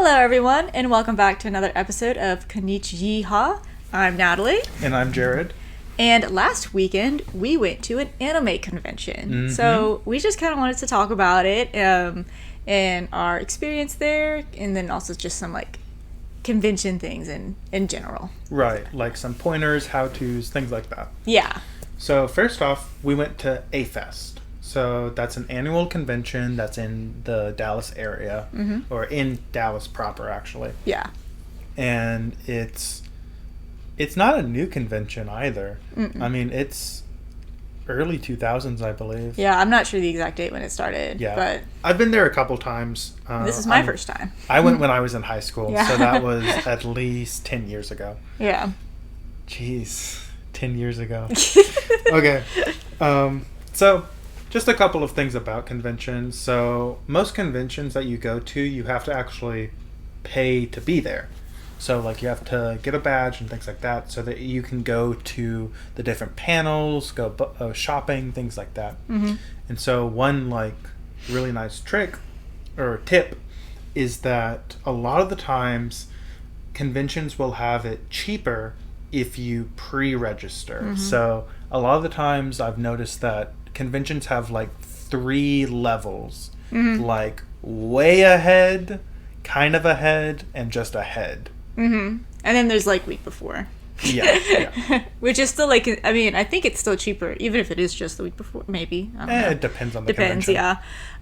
Hello, everyone, and welcome back to another episode of Konich-Yeehaw. I'm Natalie. And I'm Jared. And last weekend, we went to an anime convention. Mm-hmm. So we just kind of wanted to talk about it and our experience there, and then also just some, convention things in general. Right, like some pointers, how-tos, things like that. Yeah. So first off, we went to AFest. So that's an annual convention that's in the Dallas area, or in Dallas proper, actually. Yeah. And it's not a new convention either. Mm-mm. I mean, it's early 2000s, I believe. Yeah, I'm not sure the exact date when it started. Yeah, but I've been there a couple times. This is my first time. I went when I was in high school, Yeah. so that was at least 10 years ago. Yeah. Jeez, 10 years ago. Okay. So, just a couple of things about conventions. So, most conventions that you go to, you have to actually pay to be there. So, you have to get a badge and things like that so that you can go to the different panels, go shopping, things like that. Mm-hmm. And so, one, really nice trick or tip is that a lot of the times, conventions will have it cheaper if you pre-register. Mm-hmm. So a lot of the times I've noticed that conventions have 3 levels, way ahead, kind of ahead, and just ahead. Mm-hmm. And then there's week before. Yeah. Which is still I think it's still cheaper, even if it is just the week before, maybe. I don't know. It depends on the convention. Yeah.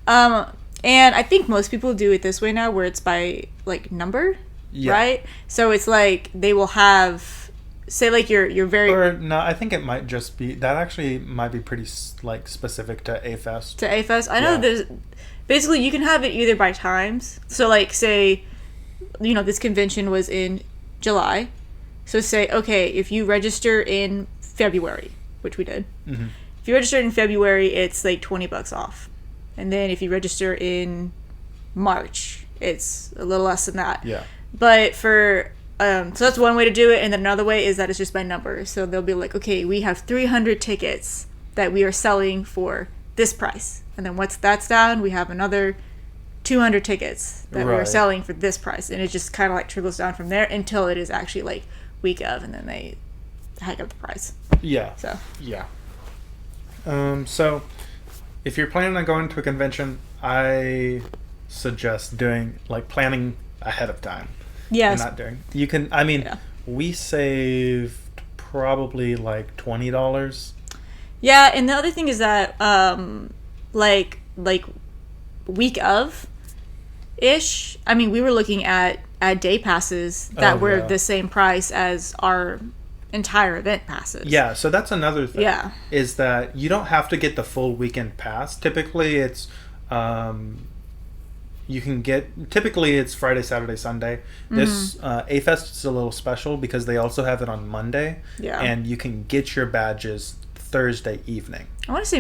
And I think most people do it this way now, where it's by number, right? So it's they will have, say you're very, or no, I think it might just be that actually might be pretty specific to AFest. To AFest, I know there's basically you can have it either by times. So say, this convention was in July, so say if you register in February, which we did, if you register in February, it's $20 off, and then if you register in March, it's a little less than that. Yeah. But so that's one way to do it, and then another way is that it's just by number. So they'll be we have 300 tickets that we are selling for this price, and then once that's down, we have another 200 tickets that we are selling for this price, and it just kind of trickles down from there until it is actually week of, and then they hike up the price. Yeah. So. Yeah. So if you're planning on going to a convention, I suggest doing planning ahead of time. Yes. Not during. You can. I mean, we saved probably $20. Yeah, and the other thing is that week of ish. I mean, we were looking at day passes that were the same price as our entire event passes. Yeah, so that's another thing. Yeah. Is that you don't have to get the full weekend pass. Typically, it's it's Friday, Saturday, Sunday. This AFest is a little special because they also have it on Monday. Yeah. And you can get your badges Thursday evening. I want to say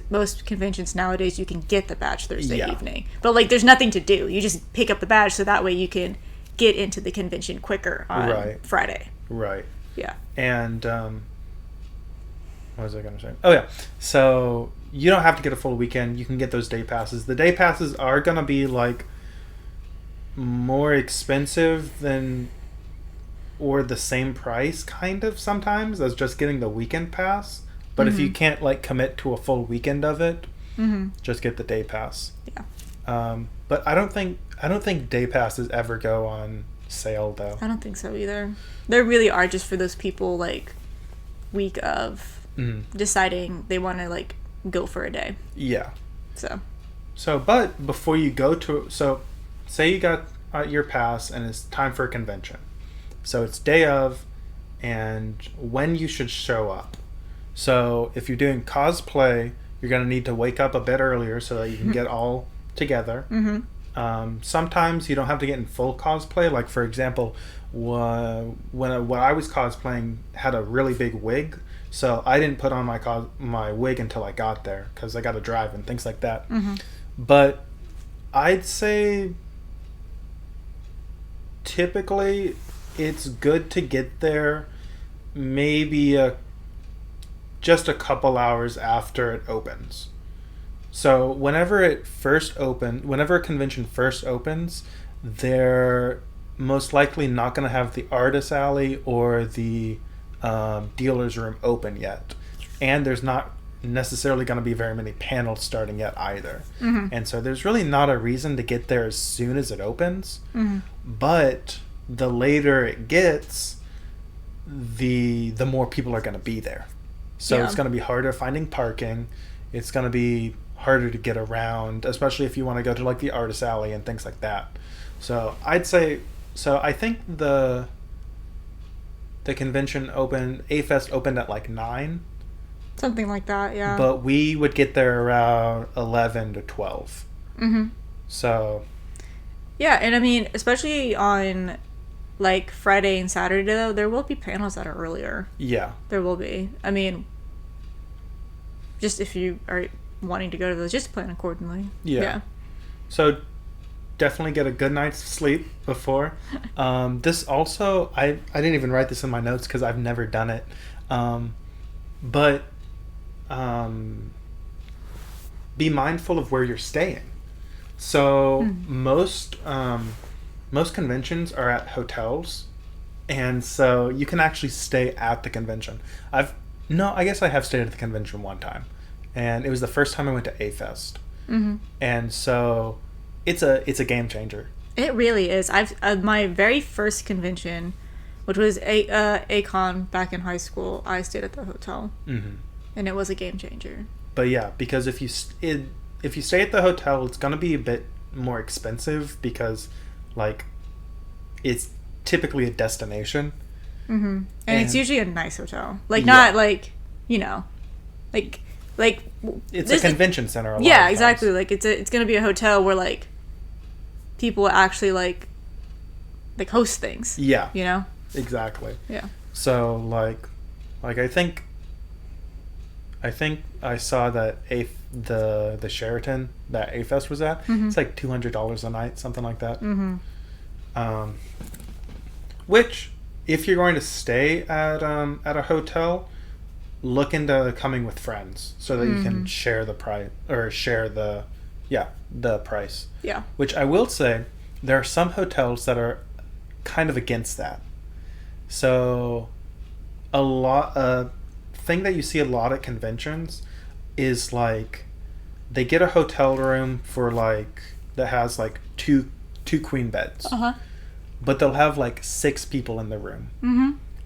most conventions nowadays you can get the badge Thursday evening. But there's nothing to do. You just pick up the badge so that way you can get into the convention quicker on Friday. Right. Yeah. And what was I going to say? Oh, yeah. So you don't have to get a full weekend. You can get those day passes. The day passes are going to be more expensive than or the same price kind of sometimes as just getting the weekend pass. But if you can't commit to a full weekend of it, just get the day pass. Yeah. But I don't think day passes ever go on sale though. I don't think so either. They really are just for those people week of deciding they want to go for a day. Yeah. So but before you go say you got your pass and it's time for a convention. So it's day of and when you should show up. So if you're doing cosplay, you're going to need to wake up a bit earlier so that you can get all together. Sometimes you don't have to get in full cosplay. For example, when I was cosplaying had a really big wig, so I didn't put on my wig until I got there because I got to drive and things like that. But I'd say typically it's good to get there maybe just a couple hours after it opens. So whenever a convention first opens, they're most likely not going to have the artist alley or the dealer's room open yet. And there's not necessarily going to be very many panels starting yet either. And so there's really not a reason to get there as soon as it opens. But the later it gets, the more people are going to be there. So it's going to be harder finding parking. It's going to be harder to get around, especially if you want to go to like the artist alley and things like that. So I'd say, I think the convention opened, AFest opened at like 9. Something like that, yeah. But we would get there around 11 to 12. So. Yeah, and I mean, especially on like Friday and Saturday, though, there will be panels that are earlier. Yeah. There will be. I mean, just if you are wanting to go to those, just plan accordingly. Yeah. So definitely get a good night's sleep before. This also, I didn't even write this in my notes because I've never done it. But be mindful of where you're staying. So most conventions are at hotels, and so you can actually stay at the convention. I guess I have stayed at the convention one time, and it was the first time I went to AFest. And so it's a game changer. It really is. My very first convention, which was ACON back in high school, I stayed at the hotel, and it was a game changer. But yeah, because if you stay at the hotel, it's gonna be a bit more expensive because, like, it's typically a destination, and it's usually a nice hotel, like not like like it's a convention center. Yeah, exactly. Like it's gonna be a hotel where like people actually like host things. Yeah, exactly. Yeah. So like I think I saw that the Sheraton that AFest was at. It's like $200 a night, something like that. Which, if you're going to stay at a hotel, look into coming with friends so that you can share the price or share the price. Yeah. Which I will say, there are some hotels that are kind of against that. So, thing that you see a lot at conventions is like they get a hotel room for like that has like two queen beds, but they'll have like 6 people in the room.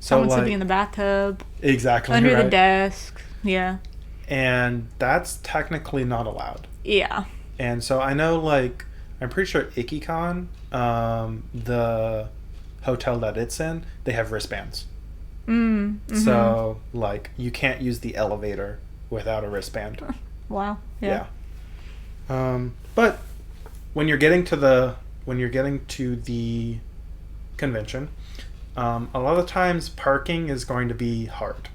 So someone sleeping in the bathtub, exactly, under the desk. Yeah, and that's technically not allowed. Yeah, and so I know, like, I'm pretty sure Ikicon, the hotel that it's in, they have wristbands. So like you can't use the elevator without a wristband. Wow. Yeah. But when you're getting to the convention, a lot of times parking is going to be hard.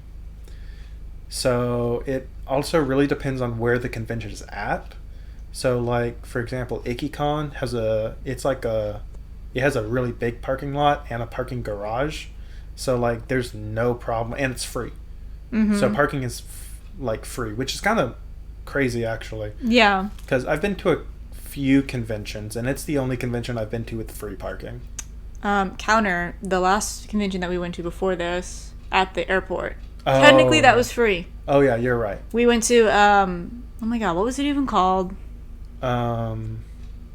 So it also really depends on where the convention is at. So like, for example, Ikicon has a really big parking lot and a parking garage. So, like, there's no problem, and it's free. So parking is, like, free, which is kind of crazy, actually. Yeah. Because I've been to a few conventions, and it's the only convention I've been to with free parking. Counter, the last convention that we went to before this, at the airport. Oh. Technically, that was free. Oh, yeah, you're right. We went to, oh my god, what was it even called?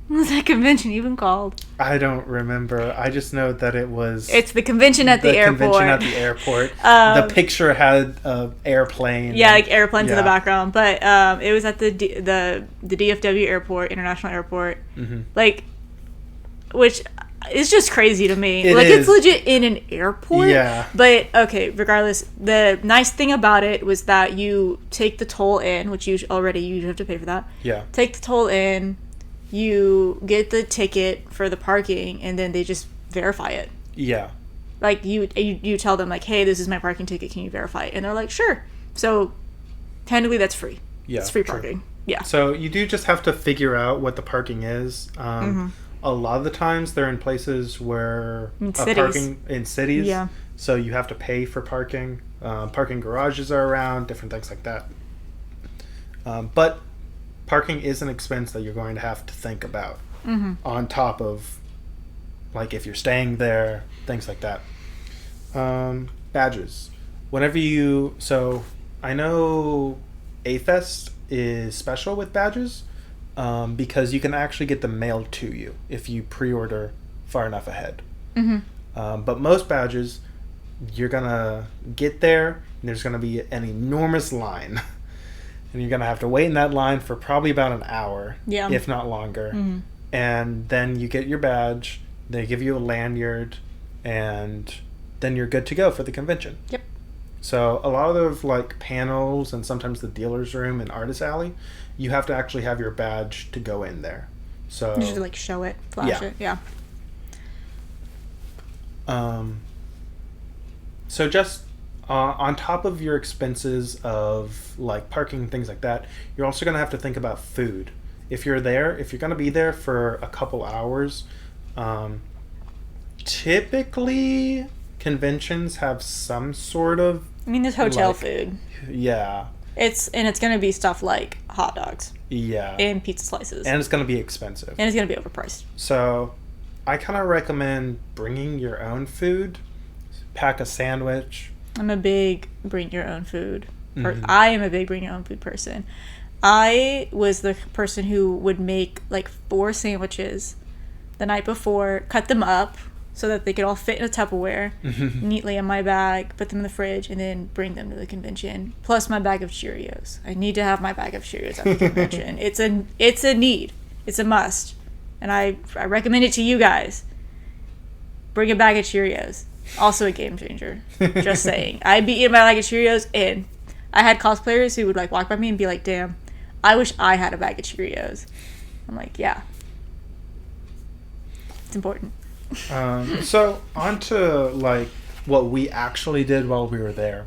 What was that convention even called? I don't remember. I just know that it was... It's the convention at the airport. Convention at the airport. The picture had an airplane. Yeah, like airplanes in the background. But it was at the DFW airport, International Airport. Like, which is just crazy to me. It's legit in an airport. Yeah. But, okay, regardless, the nice thing about it was that you take the toll in, which you have to pay for that. Yeah. Take the toll in. You get the ticket for the parking, and then they just verify it. Yeah. Like, you tell them, like, hey, this is my parking ticket, can you verify it? And they're like, sure. So, technically, that's free. Yeah. It's free parking. True. Yeah. So, you do just have to figure out what the parking is. A lot of the times, they're in places where... Parking in cities. Yeah. So, you have to pay for parking. Parking garages are around, different things like that. But... parking is an expense that you're going to have to think about on top of like if you're staying there, things like that. Badges. So I know AFest is special with badges because you can actually get them mailed to you if you pre-order far enough ahead. But most badges, you're gonna get there and there's gonna be an enormous line. And you're gonna have to wait in that line for probably about an hour, if not longer. And then you get your badge, they give you a lanyard, and then you're good to go for the convention. Yep. So a lot of like panels and sometimes the dealer's room and artist alley, you have to actually have your badge to go in there. So you should like show it, flash it. Yeah. So just on top of your expenses of like parking and things like that, you're also going to have to think about food. If you're going to be there for a couple hours, typically conventions have some sort of, I mean, there's hotel food. Yeah. It's going to be stuff like hot dogs. Yeah. And pizza slices. And it's going to be expensive. And it's going to be overpriced. So I kind of recommend bringing your own food, pack a sandwich. I'm a big bring your own food. I am a big bring your own food person. I was the person who would make like 4 sandwiches the night before, cut them up so that they could all fit in a Tupperware neatly in my bag, put them in the fridge, and then bring them to the convention. Plus my bag of Cheerios. I need to have my bag of Cheerios at the convention. It's a need. It's a must. And I recommend it to you guys. Bring a bag of Cheerios. Also a game changer. Just saying. I'd be eating my bag of Cheerios, and I had cosplayers who would like walk by me and be like, damn, I wish I had a bag of Cheerios. I'm like, yeah. It's important. So on to like what we actually did while we were there.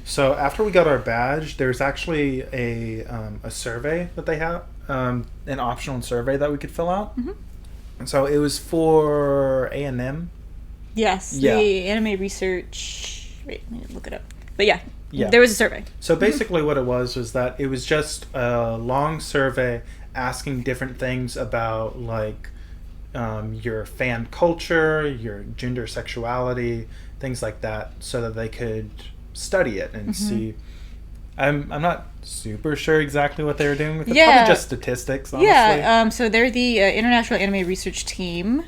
So after we got our badge, there's actually a survey that they have, an optional survey that we could fill out. And so it was for A&M. Yes, the anime research. Wait, let me look it up. But yeah, there was a survey. So basically what it was that it was just a long survey asking different things about like your fan culture, your gender sexuality, things like that, so that they could study it and see. I'm not super sure exactly what they were doing with it. Probably just statistics, honestly. Yeah, so they're the International Anime Research Team.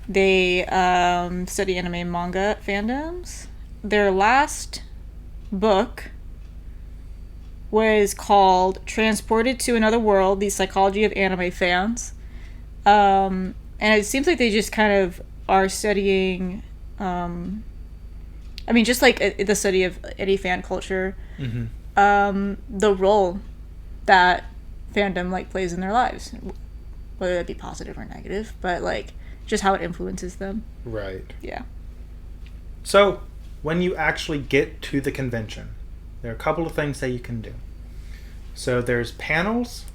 They study anime and manga fandoms. Their last book was called Transported to Another World, The Psychology of Anime Fans. And it seems like they just kind of are studying, just like the study of any fan culture, the role that fandom like plays in their lives, whether that be positive or negative, but like just how it influences them. Right. Yeah. So when you actually get to the convention, there are a couple of things that you can do. So there's panels,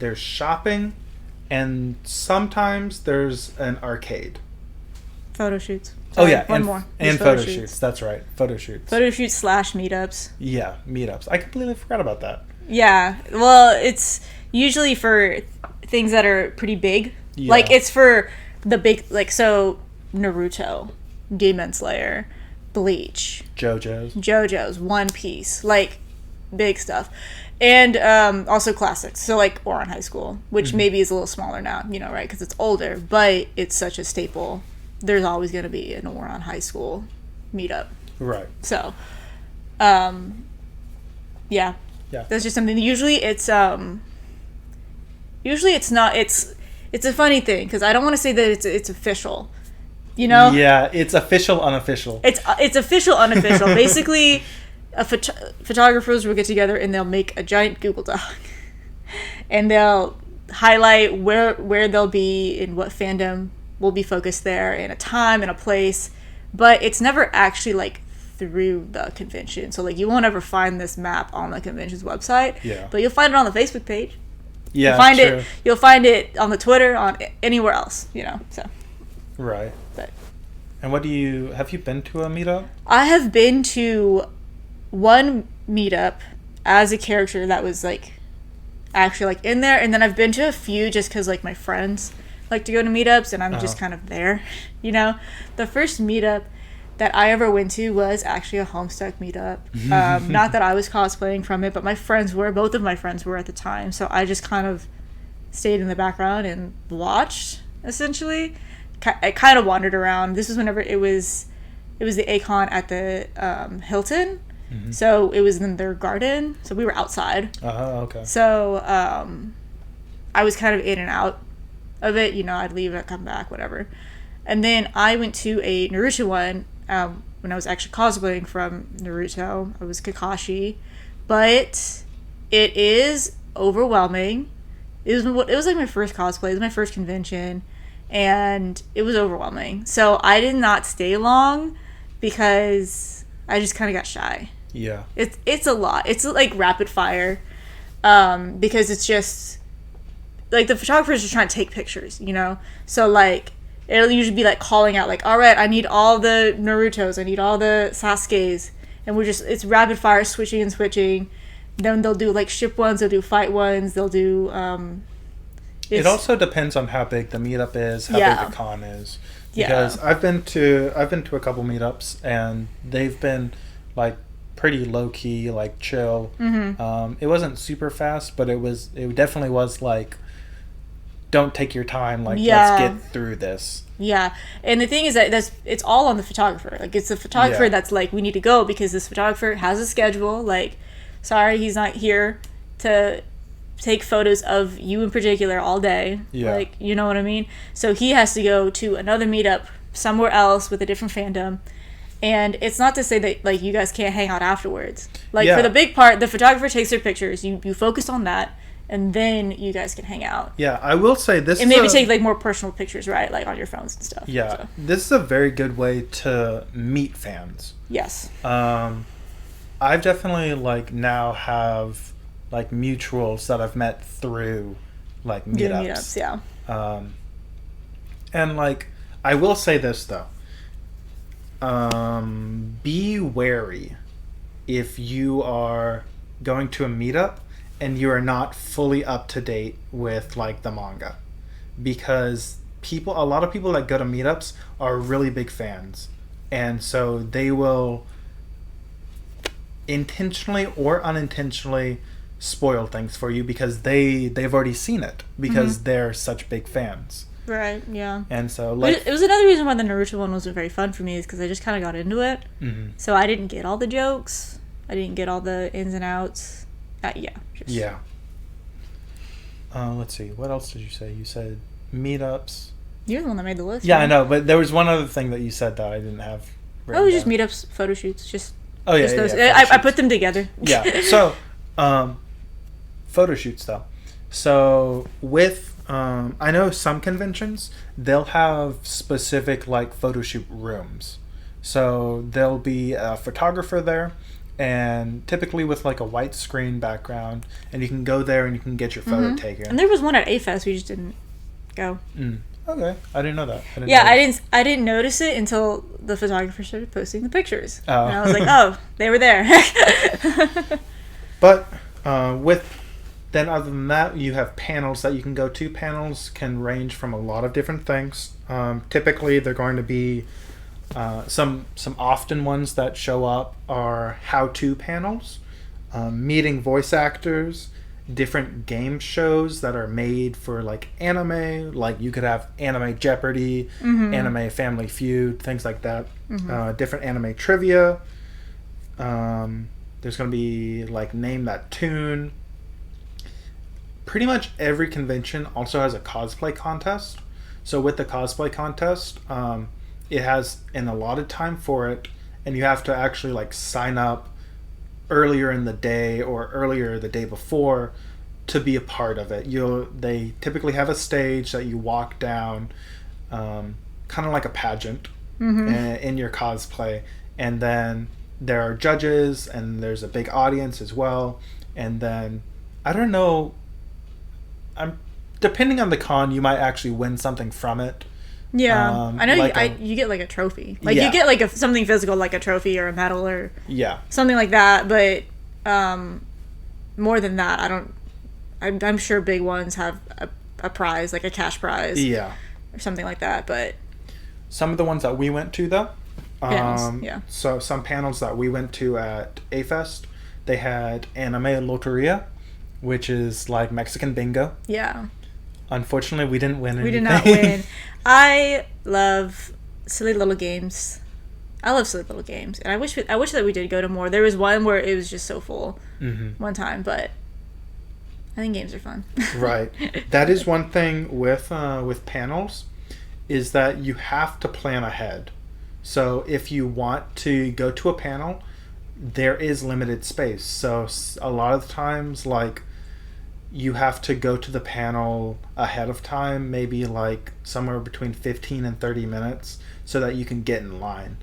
there's shopping, and sometimes there's an arcade. Photo shoots. Sorry, one and more. And photo shoots. That's right. Photo shoots. Photo shoots / meetups. Yeah, meetups. I completely forgot about that. Yeah. Well, it's usually for things that are pretty big. Yeah. Like, it's for the big, like, so Naruto, Demon Slayer, Bleach. JoJo's, One Piece. Like, big stuff. And also classics. So, like, Ouran High School, which maybe is a little smaller now, right? Because it's older, but it's such a staple. There's always going to be an Ouran High School meetup. Right. So, yeah. That's just something. Usually it's not. It's a funny thing because I don't want to say that it's official. Yeah, it's official, unofficial. It's official, unofficial. Basically, photographers will get together and they'll make a giant Google Doc, and they'll highlight where they'll be and what fandom will be focused there, and a time and a place. But it's never actually like through the convention. So like you won't ever find this map on the convention's website. Yeah. But you'll find it on the Facebook page. Yeah. You'll find it on the Twitter, on anywhere else. So. Right. But. And have you been to a meetup? I have been to one meetup as a character that was like actually like in there, and then I've been to a few just because like my friends like to go to meetups, and I'm just kind of there, you know. The first meetup that I ever went to was actually a Homestuck meetup. Not that I was cosplaying from it, but my friends were. Both of my friends were at the time, so I just kind of stayed in the background and watched, essentially. I kind of wandered around. This was whenever it was the Acon at the Hilton, so it was in their garden, so we were outside. Okay. So I was kind of in and out of it, you know. I'd leave, I'd come back, whatever. And then I went to a Naruto one when I was actually cosplaying from Naruto. I was Kakashi, but it is overwhelming. It was like my first cosplay. It was my first convention, and it was overwhelming. So I did not stay long because I just kind of got shy. Yeah. It's a lot. It's like rapid fire, because it's just like the photographers are trying to take pictures, you know. So like, it'll usually be like calling out like, all right, I need all the Narutos, I need all the Sasukes, and it's rapid fire switching and switching. Then they'll do like ship ones, they'll do fight ones, they'll do it also depends on how big the meetup is, how big the con is. Because I've been to a couple meetups, and they've been like pretty low key, like chill. It wasn't super fast, but it definitely was like, don't take your time, like let's get through this. Yeah. And the thing is that it's all on the photographer. Like, it's the photographer that's like, we need to go because this photographer has a schedule. Like, sorry, he's not here to take photos of you in particular all day. Like, you know what I mean? So he has to go to another meetup somewhere else with a different fandom. And it's not to say that like you guys can't hang out afterwards. Like, for the big part, the photographer takes their pictures, you focus on that, and then you guys can hang out. Yeah, I will say this. And maybe take like more personal pictures, right? Like on your phones and stuff. Yeah, so. This is a very good way to meet fans. Yes. I've definitely like now have like mutuals that I've met through like meetups. Yeah. And like, I will say this though. Be wary if you are going to a meetup and you are not fully up to date with like the manga, because a lot of people that go to meetups are really big fans, and so they will intentionally or unintentionally spoil things for you because they've already seen it because they're such big fans. Right, yeah. And so like, it was another reason why the Naruto one wasn't very fun for me, is because I just kind of got into it. So I didn't get all the jokes. I didn't get all the ins and outs. Let's see. What else did you say? You said meetups. You're the one that made the list. Yeah, right? I know, but there was one other thing that you said that I didn't have. Oh, it was just meetups, photo shoots, just. Oh yeah, just those. I put them together. Yeah. So, photo shoots though. So with I know some conventions they'll have specific like photo shoot rooms. So there'll be a photographer there, and typically with like a white screen background, and you can go there and you can get your photo taken. And there was one at AFest, we just didn't go. Okay, I didn't know that. I didn't notice it until the photographer started posting the pictures. Oh. And I was like, oh, they were there. But then other than that, you have panels that you can go to. Panels can range from a lot of different things. Typically, they're going to be some often ones that show up are how-to panels, meeting voice actors, different game shows that are made for like anime. Like you could have Anime Jeopardy, Anime Family Feud, things like that. Different anime trivia. There's going to be like Name That Tune. Pretty much every convention also has a cosplay contest. So with the cosplay contest, it has an allotted time for it, and you have to actually like sign up earlier in the day or earlier the day before to be a part of it. They typically have a stage that you walk down, kind of like a pageant in your cosplay, and then there are judges and there's a big audience as well. And then I don't know, depending on the con, you might actually win something from it. Yeah, I know you get like a trophy. Like you get like something physical, like a trophy or a medal or something like that. But more than that, I'm sure big ones have a prize, like a cash prize. Yeah. Or something like that, but... Some of the ones that we went to, though. Panels, yeah. So some panels that we went to at AFest, they had Anime Loteria, which is like Mexican bingo. Yeah. Unfortunately, we didn't win anything. We did not win. I love silly little games. I love silly little games, and I wish that we did go to more. There was one where it was just so full one time, but I think games are fun. Right. That is one thing with panels, is that you have to plan ahead. So if you want to go to a panel, there is limited space. So a lot of the times, like, you have to go to the panel ahead of time, maybe like somewhere between 15 and 30 minutes, so that you can get in line.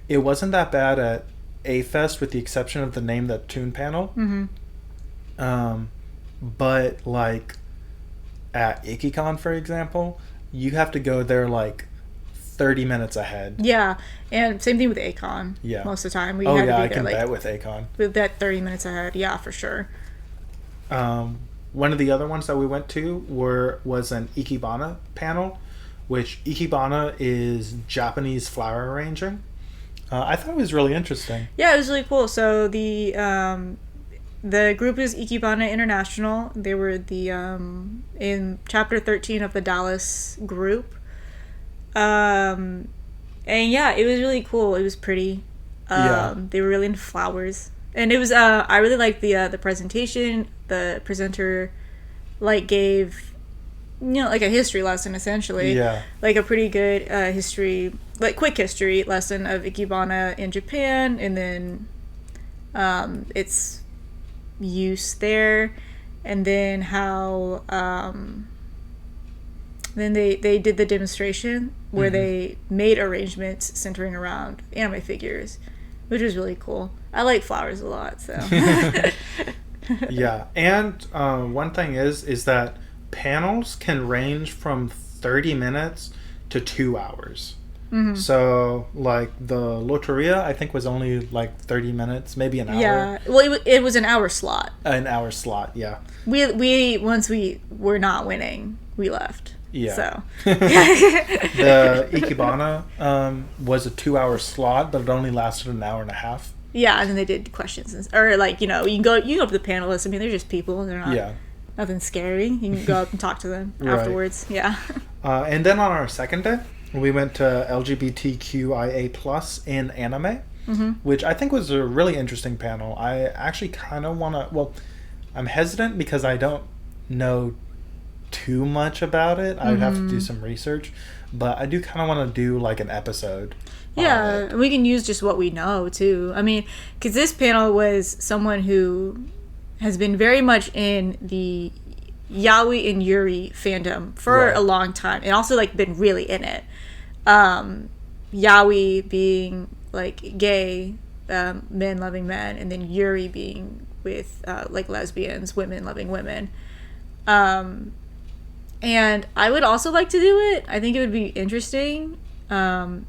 It wasn't that bad at AFest, with the exception of the Name That Tune panel. But like at IkiCon, for example, you have to go there like 30 minutes ahead. Yeah, and same thing with Akon. Yeah. Most of the time. I can bet with Akon. With that 30 minutes ahead, yeah, for sure. One of the other ones that we went to was an Ikebana panel, which Ikebana is Japanese flower arranging. I thought it was really interesting. Yeah, it was really cool. So the group is Ikebana International. They were in chapter 13 of the Dallas group. And yeah, it was really cool. It was pretty. They were really into flowers. And it was I really liked the presentation. The presenter gave like a history lesson, essentially. Yeah. Like a pretty good quick history lesson of Ikebana in Japan, and then its use there, and then how then they did the demonstration where they made arrangements centering around anime figures, which was really cool. I like flowers a lot, so. Yeah, and one thing is that panels can range from 30 minutes to 2 hours. So, like, the Loteria, I think, was only, like, 30 minutes, maybe an hour. Yeah, well, it was an hour slot. An hour slot, yeah. Once we were not winning, we left. Yeah. So. The Ikebana was a 2-hour slot, but it only lasted an hour and a half. Yeah, and then they did questions, you can go up to the panelists. I mean, they're just people, and they're not nothing scary. You can go up and talk to them afterwards. Yeah. And then on our second day, we went to LGBTQIA+ in anime, which I think was a really interesting panel. I actually kind of want to... Well, I'm hesitant because I don't know too much about it. I would have to do some research. But I do kind of want to do, like, an episode. Yeah, and we can use just what we know, too. I mean, because this panel was someone who has been very much in the yaoi and yuri fandom for a long time, and also, like, been really in it. Yaoi being, like, gay, men loving men, and then yuri being with, like, lesbians, women loving women. And I would also like to do it. I think it would be interesting. And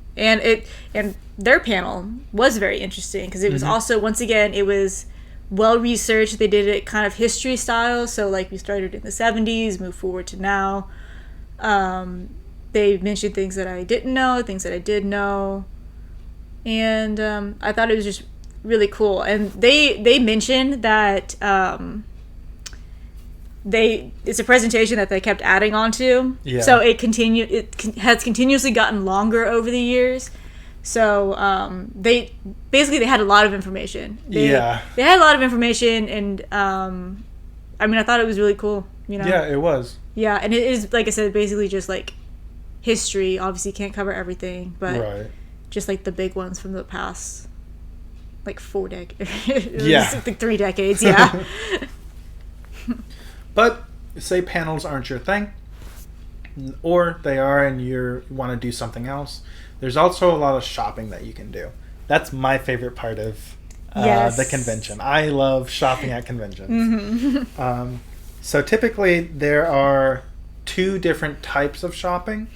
their panel was very interesting because it was also, once again, it was well researched. They did it kind of history style, so like we started in the 70s, moved forward to now. They mentioned things that I didn't know, things that I did know, and I thought it was just really cool. And they mentioned that it's a presentation that they kept adding on to. Yeah. So it has continuously gotten longer over the years. So they had a lot of information. They had a lot of information, and I mean, I thought it was really cool. Yeah, it was. Yeah, and it is, like I said, basically just like history. Obviously, can't cover everything, but just like the big ones from the past, like 4 decades. Like 3 decades. Yeah. But say panels aren't your thing, or they are and you want to do something else, there's also a lot of shopping that you can do. That's my favorite part of the convention. I love shopping at conventions. So typically there are 2 different types of shopping.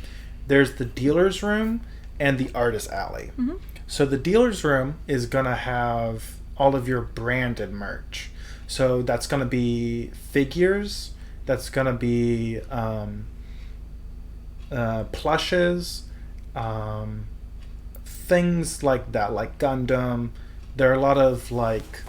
There's the dealer's room and the artist alley. So the dealer's room is going to have all of your branded merch. So that's going to be figures that's gonna be plushes, things like that, like Gundam. There are a lot of like,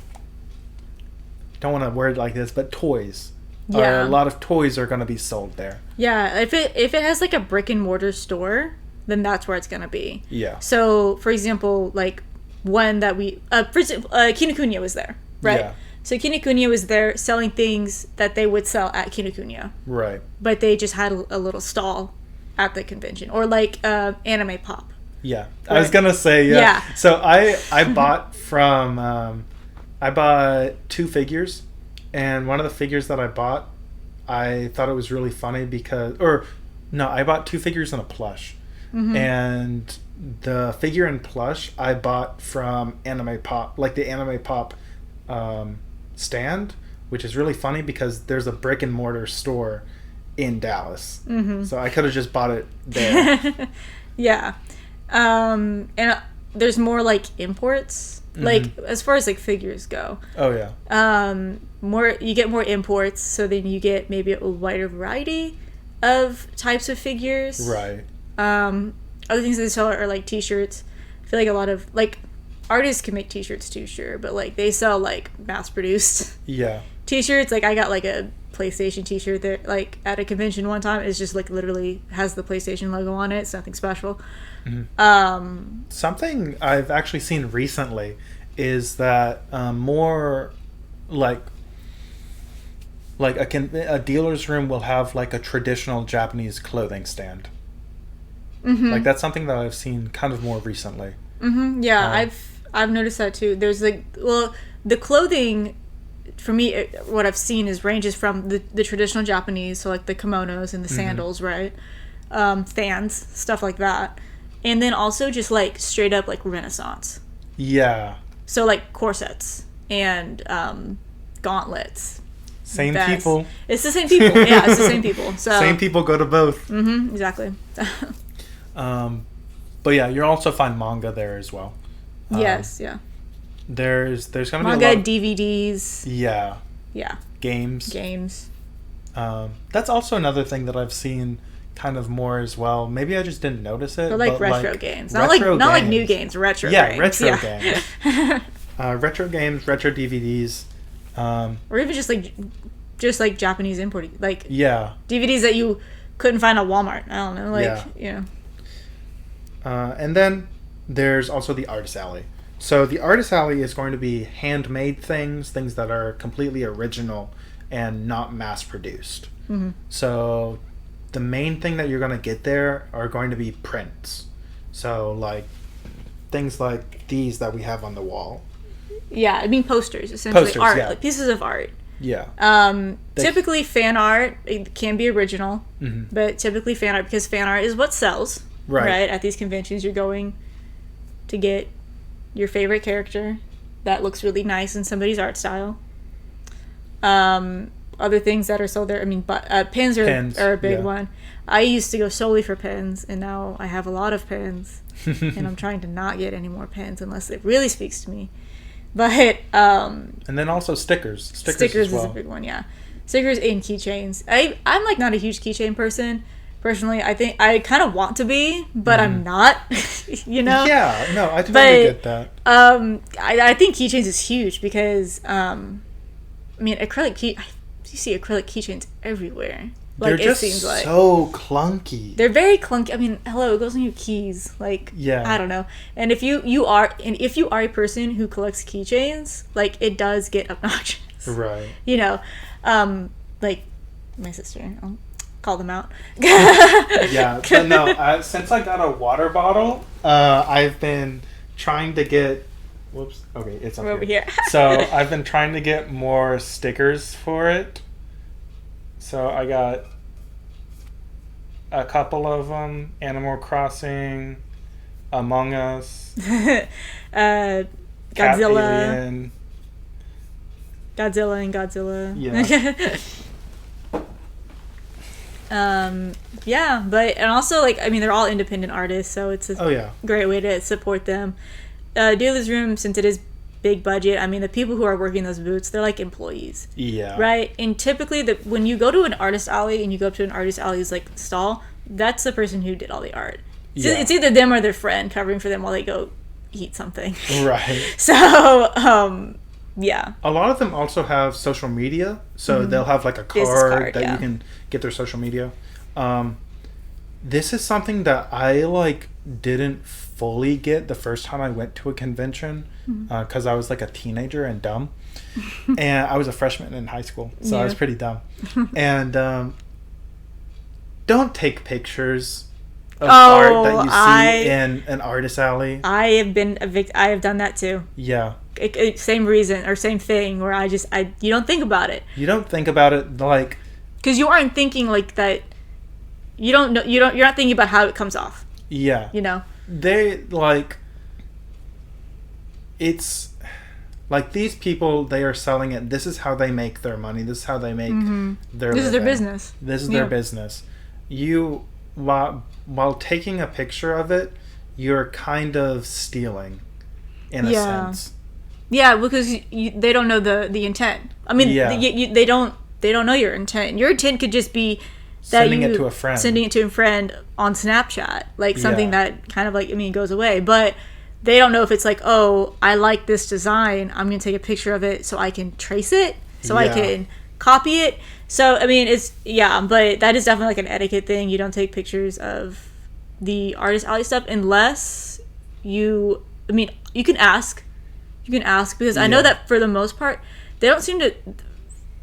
don't want to word it like this, but toys. Yeah. A lot of toys are gonna be sold there. Yeah, if it has like a brick and mortar store, then that's where it's gonna be. Yeah. So, for example, like one that we, for example, Kinokuniya was there, right? Yeah. So Kinokuniya was there selling things that they would sell at Kinokuniya, Right. but they just had a little stall at the convention, or like anime pop. Yeah. Right. I was gonna say yeah. Yeah. So I bought from I bought 2 figures, and one of the figures that I bought, I thought it was really funny because, or no, I bought 2 figures and a plush. Mm-hmm. And the figure and plush I bought from Anime Pop, like the Anime Pop stand, which is really funny because there's a brick and mortar store in Dallas. Mm-hmm. So I could have just bought it there. Yeah. And there's more like imports, like as far as like figures go. Oh yeah. You get more imports, so then you get maybe a wider variety of types of figures. Right. Other things they sell are like t-shirts. I feel like a lot of like artists can make t-shirts too, sure, but like they sell like mass-produced Yeah. t-shirts. Like I got like a PlayStation t-shirt that like at a convention one time. It's just like literally has the PlayStation logo on it. It's nothing special. Mm-hmm. Something I've actually seen recently is that more like a dealer's room will have like a traditional Japanese clothing stand. Mm-hmm. Like that's something that I've seen kind of more recently. Mm-hmm. Yeah, I've noticed that too. There's like, well, the clothing for me, what I've seen is ranges from the traditional Japanese, so like the kimonos and the sandals, right? Fans, stuff like that, and then also just like straight up like Renaissance. Yeah. So like corsets and gauntlets. Same vests. people. It's the same people. Yeah, it's the same people. So same people go to both. Mm-hmm. Exactly. But yeah, you'll also find manga there as well. Yes. Yeah. There's gonna manga, be a lot of, DVDs. Yeah. Yeah. Games. That's also another thing that I've seen kind of more as well. Maybe I just didn't notice it. But like retro games, not like new games. Retro. Yeah, games. retro games. Retro games, retro DVDs, or even just like Japanese importing, like yeah, DVDs that you couldn't find at Walmart. I don't know, like yeah. And then there's also the Artist Alley. So the Artist Alley is going to be handmade things that are completely original and not mass produced. Mm-hmm. So the main thing that you're going to get there are going to be prints. So like things like these that we have on the wall. Yeah, I mean posters, essentially. Art, yeah. like pieces of art. Yeah. Typically fan art, it can be original, but typically fan art, because fan art is what sells. Right. At these conventions, you're going to get your favorite character that looks really nice in somebody's art style. Other things that are sold there, I mean, pins are a big one. I used to go solely for pins, and now I have a lot of pins, and I'm trying to not get any more pins unless it really speaks to me. But and then also stickers. Stickers as well. Is a big one, yeah. Stickers and keychains. I'm like not a huge keychain person. Personally, I think I kind of want to be, but I'm not. You know? Yeah, no, I totally get that. I think keychains is huge because I mean you see acrylic keychains everywhere. Like, They're just it seems like so clunky. They're very clunky. I mean, hello, it goes on your keys. Like, I don't know. And if you are a person who collects keychains, like, it does get obnoxious. Right. You know, like my sister. I'll call them out. Yeah, but no. Since I got a water bottle, I've been trying to get. Whoops. Okay, it's up over here. So I've been trying to get more stickers for it. So I got a couple of them: Animal Crossing, Among Us, Godzilla, Alien. Godzilla and Godzilla. Yeah. Yeah, but and also like I mean they're all independent artists, so it's a great way to support them. Dealer's Room, since it is big budget. I mean, the people who are working those booths, they're like employees. Yeah. Right? And typically, when you go to an artist alley and you go up to an artist alley's like stall, that's the person who did all the art. Yeah. It's either them or their friend covering for them while they go eat something. Right. So, yeah. A lot of them also have social media, so they'll have like a card that you can get their social media. This is something that I like didn't fully get the first time I went to a convention because I was like a teenager and dumb, and I was a freshman in high school, so I was pretty dumb. And don't take pictures of art that you see in an artist alley. I have done that too. Yeah. Same reason or same thing where you don't think about it. You don't think about it like because you aren't thinking like that. You don't know. You're not thinking about how it comes off. Yeah. You know. They like. It's like these people. They are selling it. This is how they make their money. This is how they make their. This is their business. This is their business. You while taking a picture of it, you're kind of stealing, in a sense. Yeah, because they don't know the intent. I mean, they don't know your intent. Your intent could just be that sending it to a friend. Sending it to a friend on Snapchat, like something that kind of like goes away. But they don't know if it's like, oh, I like this design. I'm gonna take a picture of it so I can trace it, so I can copy it. So I mean, but that is definitely like an etiquette thing. You don't take pictures of the artist alley stuff unless you. I mean, you can ask. You can ask because I know that for the most part, they don't seem to.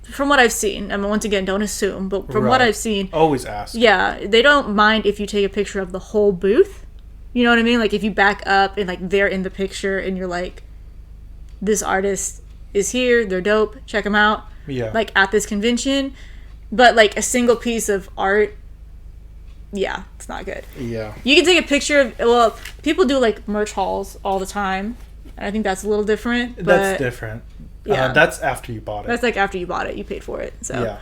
From what I've seen, I mean, once again, don't assume, but from what I've seen, always ask. Yeah, they don't mind if you take a picture of the whole booth. You know what I mean? Like if you back up and like they're in the picture and you're like, this artist is here, they're dope, check them out. Yeah. Like at this convention, but like a single piece of art. Yeah, it's not good. Yeah. You can take a picture of. Well, people do like merch hauls all the time. And I think that's a little different. But that's different. Yeah. That's after you bought it. That's like after you bought it. You paid for it. So.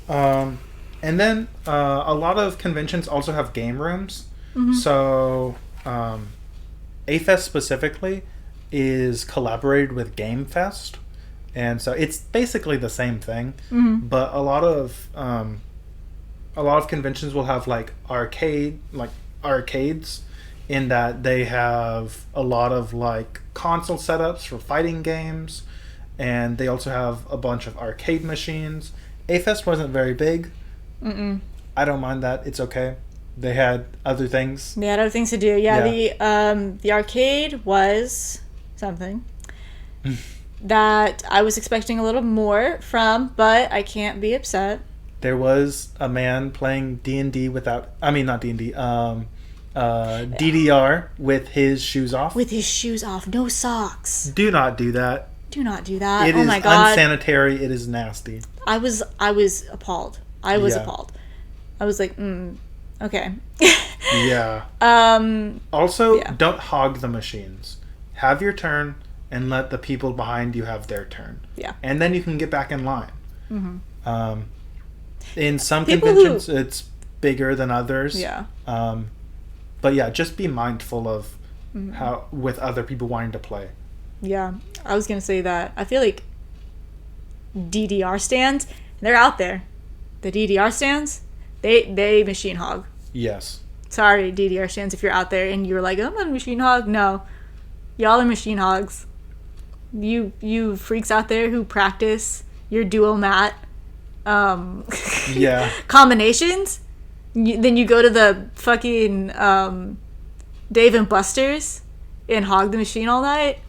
Yeah. And then a lot of conventions also have game rooms. Mm-hmm. So AFest specifically is collaborated with Game Fest. And so it's basically the same thing. Mm-hmm. But a lot of conventions will have like arcades in that they have a lot of like console setups for fighting games, and they also have a bunch of arcade machines. AFest wasn't very big. I don't mind that. It's okay. They had other things. They had other things to do. Yeah. The arcade was something that I was expecting a little more from, but I can't be upset. There was a man playing D&D without... I mean, not D&D. DDR with his shoes off. With his shoes off. No socks. Do not do that. Do not do that. It is my God. Unsanitary. It is nasty. I was appalled. I was appalled. I was like, okay. Yeah. Also, don't hog the machines. Have your turn and let the people behind you have their turn. Yeah. And then you can get back in line. Mm-hmm. In some conventions, it's bigger than others. Yeah. But yeah, just be mindful of how with other people wanting to play. Yeah, I was gonna say that. I feel like DDR stands, they're out there. The DDR stands, they machine hog. Yes. Sorry, DDR stands, if you're out there and you're like, I'm not a machine hog. No, y'all are machine hogs. You freaks out there who practice your dual mat combinations. Then you go to the fucking Dave and Buster's and hog the machine all night.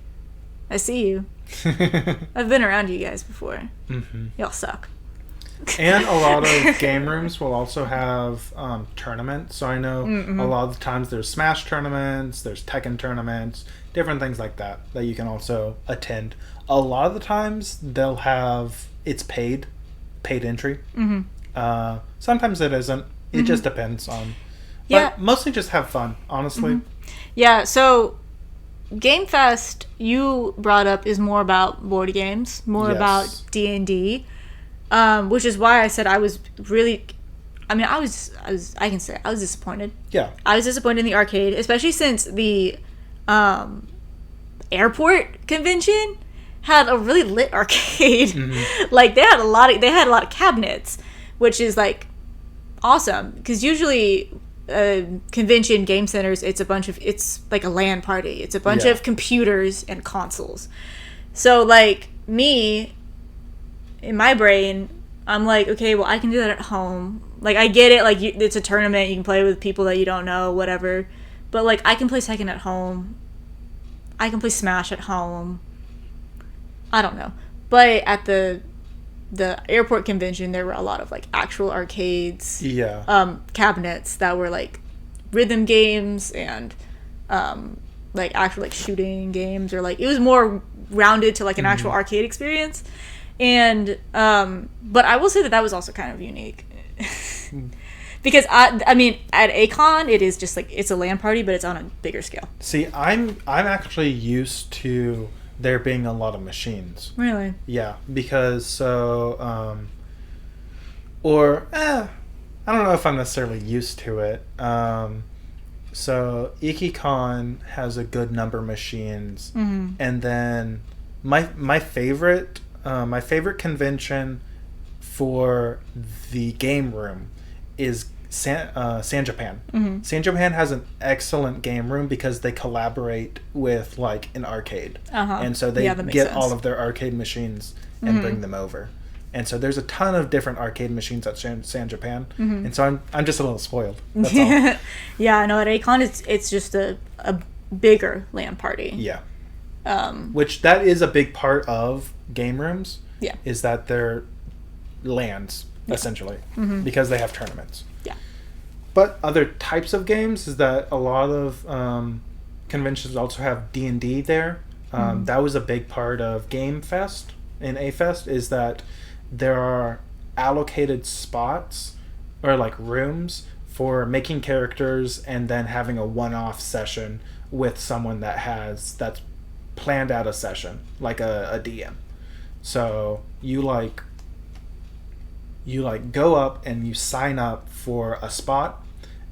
I see you. I've been around you guys before. Mm-hmm. Y'all suck. And a lot of game rooms will also have tournaments. So I know a lot of the times there's Smash tournaments, there's Tekken tournaments, different things like that you can also attend. A lot of the times they'll have it's paid entry. Mm-hmm. Sometimes it isn't. It just depends on. But mostly just have fun, honestly. Mm-hmm. Yeah, so Game Fest, you brought up, is more about board games, more about D&D, which is why I said I was really... I mean, I can say I was disappointed. Yeah. I was disappointed in the arcade, especially since the airport convention had a really lit arcade. Mm-hmm. Like they had a lot of cabinets, which is like awesome because usually convention game centers it's like a LAN party. It's a bunch of computers and consoles. So like me, in my brain, I'm like, okay, well I can do that at home. Like I get it, like it's a tournament, you can play with people that you don't know, whatever. But like I can play Tekken at home. I can play Smash at home. I don't know. But at the airport convention, there were a lot of like actual arcades, cabinets that were like rhythm games and like actual like shooting games, or like it was more rounded to like an actual arcade experience. And but I will say that was also kind of unique. Because I mean at A-Kon it is just like it's a LAN party, but it's on a bigger scale. See, I'm actually used to there being a lot of machines. Really? Yeah, because I don't know if I'm necessarily used to it. So Ikki-Kon has a good number of machines, and then my favorite convention for the game room is San Japan. San Japan has an excellent game room because they collaborate with like an arcade, and so they get sense. all of their arcade machines and bring them over. And so there's a ton of different arcade machines at San Japan, and so I'm just a little spoiled. That's all. Yeah, no, at A-Kon it's just a bigger LAN party. Yeah, which that is a big part of game rooms. Yeah, is that they're LANs essentially because they have tournaments. Yeah. But other types of games is that a lot of conventions also have D&D there. That was a big part of Game Fest and AFest, is that there are allocated spots or like rooms for making characters and then having a one-off session with someone that's planned out a session, like a DM. So you go up and you sign up for a spot,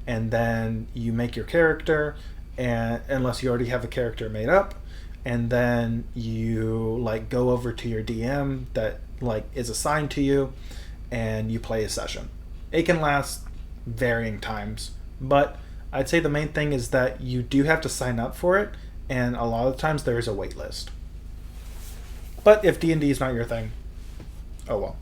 and then you make your character, and unless you already have a character made up, and then you like go over to your DM that like is assigned to you, and you play a session. It can last varying times, but I'd say the main thing is that you do have to sign up for it, and a lot of times there is a wait list. But if D&D is not your thing, oh well.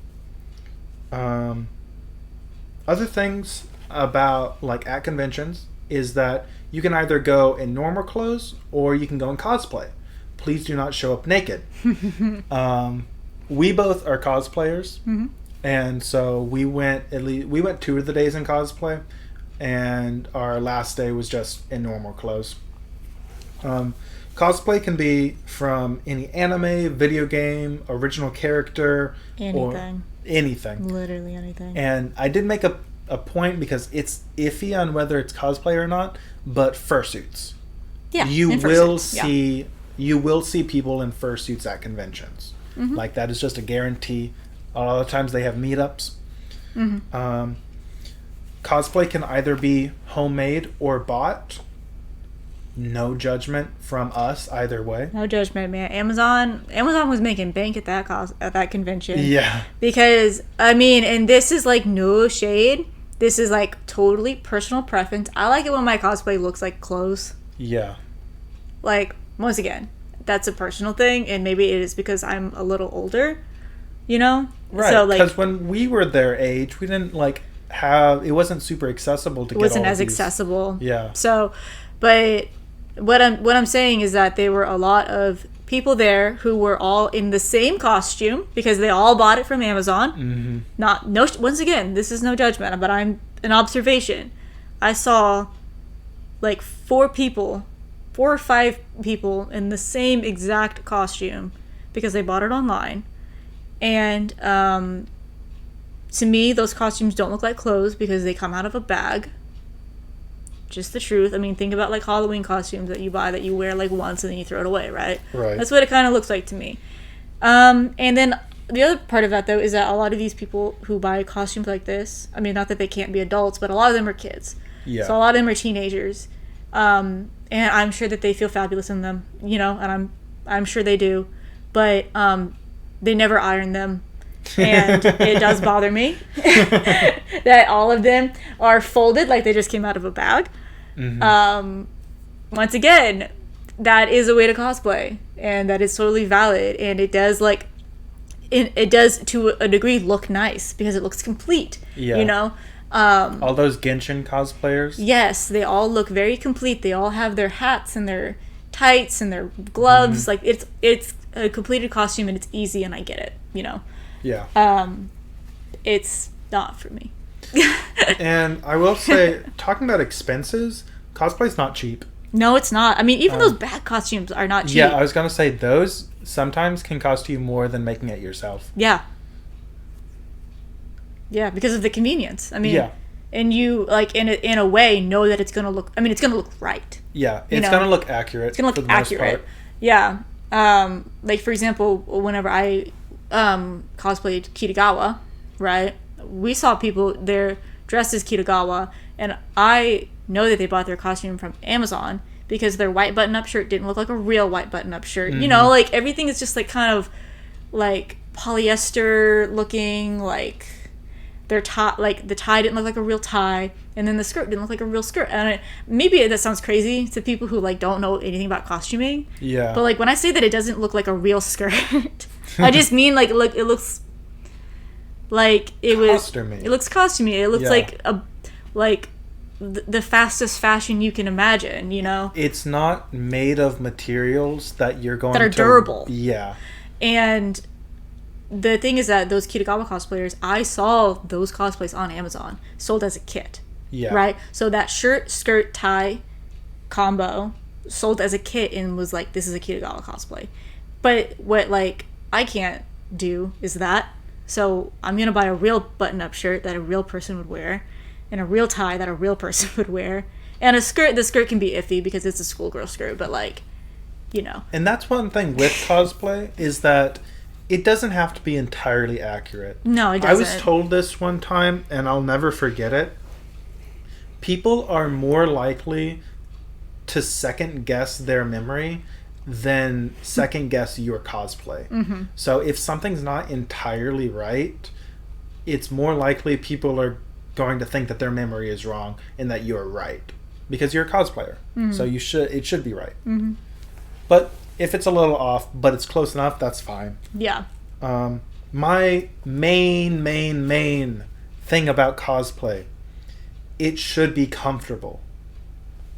Other things about like at conventions is that you can either go in normal clothes or you can go in cosplay. Please do not show up naked. We both are cosplayers, and so we went 2 of the days in cosplay, and our last day was just in normal clothes. Cosplay can be from any anime, video game, original character, anything. Or anything. Literally anything. And I did make a point because it's iffy on whether it's cosplay or not, but fursuits. Yeah, you will see people in fursuits at conventions. Like that is just a guarantee. A lot of times they have meetups. Cosplay can either be homemade or bought. No judgment from us either way. No judgment, man. Amazon was making bank at that convention. Yeah. Because I mean, and this is like no shade. This is like totally personal preference. I like it when my cosplay looks like clothes. Yeah. Like once again, that's a personal thing, and maybe it is because I'm a little older, you know? Right. So like, because when we were their age, we didn't like have, it wasn't super accessible to get all of these. It wasn't as accessible. Yeah. So, but what I'm saying is that there were a lot of people there who were all in the same costume because they all bought it from Amazon. Once again, this is no judgment, but I'm an observation. I saw like 4 or 5 people in the same exact costume because they bought it online. And to me, those costumes don't look like clothes because they come out of a bag. Just the truth. I mean, think about like Halloween costumes that you buy that you wear like once and then you throw it away, right? Right. That's what it kind of looks like to me. And then the other part of that, though, is that a lot of these people who buy costumes like this, I mean, not that they can't be adults, but a lot of them are kids. Yeah. So a lot of them are teenagers. And and I'm sure that they feel fabulous in them, you know, and I'm sure they do, but they never iron them, and it does bother me that all of them are folded like they just came out of a bag. Once again, that is a way to cosplay, and that is totally valid, and it does it does to a degree look nice because it looks complete. You know, all those Genshin cosplayers. Yes, they all look very complete. They all have their hats and their tights and their gloves. Like it's a completed costume, and it's easy, and I get it. You know. Yeah. It's not for me. And I will say, talking about expenses, cosplay's not cheap. No, it's not. I mean, even those bag costumes are not cheap. Yeah, I was gonna say those sometimes can cost you more than making it yourself. Yeah. Yeah, because of the convenience. I mean, and you like in a way know that it's gonna look. I mean, it's gonna look right. Yeah, it's gonna look accurate. It's gonna look accurate. Yeah. Like for example, whenever I cosplayed Kitagawa, right? We saw people there dressed as Kitagawa, and I know that they bought their costume from Amazon because their white button-up shirt didn't look like a real white button-up shirt. You know, like everything is just like kind of like polyester looking, like their tie, like the tie didn't look like a real tie, and then the skirt didn't look like a real skirt. And maybe that sounds crazy to people who like don't know anything about costuming. Yeah. But like when I say that it doesn't look like a real skirt, I just mean like look, it looks like it looks costumey. It looks like the fastest fashion you can imagine, you know? It's not made of materials that you're going to... That are durable. Yeah. And the thing is that those Kitagawa cosplayers, I saw those cosplays on Amazon, sold as a kit. Yeah. Right? So that shirt, skirt, tie combo sold as a kit and was like, this is a Kitagawa cosplay. But what, like, I can't do is that. So I'm going to buy a real button-up shirt that a real person would wear, and a real tie that a real person would wear, and a skirt. The skirt can be iffy because it's a schoolgirl skirt, but like, you know. And that's one thing with cosplay is that it doesn't have to be entirely accurate. No, it doesn't. I was told this one time, and I'll never forget it. People are more likely to second guess their memory than second guess your cosplay. So if something's not entirely right, it's more likely people are going to think that their memory is wrong and that you're right because you're a cosplayer. So it should be right. But if it's a little off but it's close enough, that's fine. Yeah. My main thing about cosplay, it should be comfortable.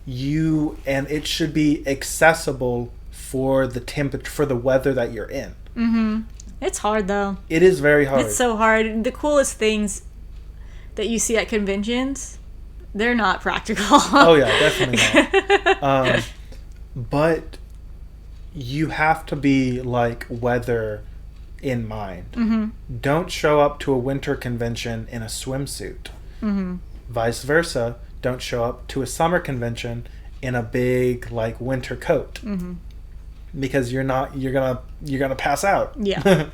And it should be accessible for the temperature, for the weather that you're in. It's hard though. It is very hard. It's so hard. The coolest things that you see at conventions, they're not practical. Oh yeah, definitely not. But you have to be like weather in mind. Don't show up to a winter convention in a swimsuit. Vice versa, don't show up to a summer convention in a big like winter coat. Because you're gonna pass out. Yeah.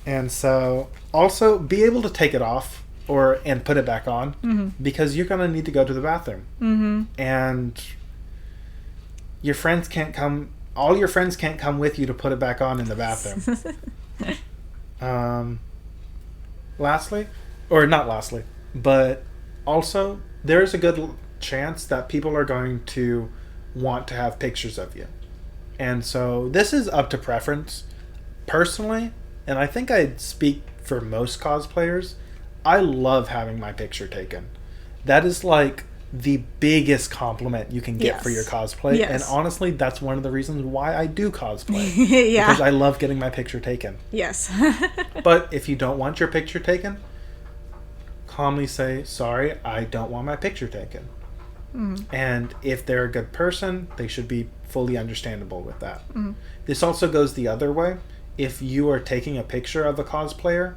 And so also be able to take it off and put it back on because you're gonna need to go to the bathroom. And your friends can't come. All your friends can't come with you to put it back on in the bathroom. Lastly, or not lastly, but also there's a good chance that people are going to want to have pictures of you. And so this is up to preference. Personally, and I think I'd speak for most cosplayers, I love having my picture taken. That is like the biggest compliment you can get for your cosplay. And honestly, that's one of the reasons why I do cosplay. Because I love getting my picture taken. Yes. But if you don't want your picture taken, calmly say, sorry, I don't want my picture taken. And if they're a good person, they should be fully understandable with that. This also goes the other way. If you are taking a picture of a cosplayer,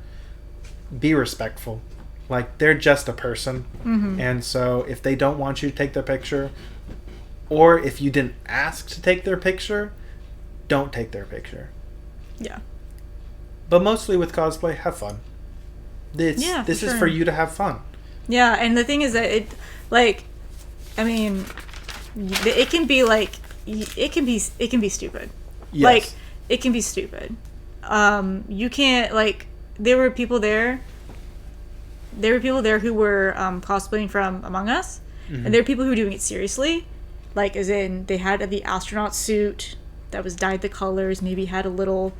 be respectful. Like, they're just a person. And so if they don't want you to take their picture, or if you didn't ask to take their picture, don't take their picture. Yeah. But mostly with cosplay, have fun. This is for you to have fun. Yeah, and the thing is that it, like, I mean, it can be like it can be stupid. Yes. Like it can be stupid. You can't like there were people there who were cosplaying from Among Us, and there were people who were doing it seriously, like as in they had the astronaut suit that was dyed the colors, maybe had a little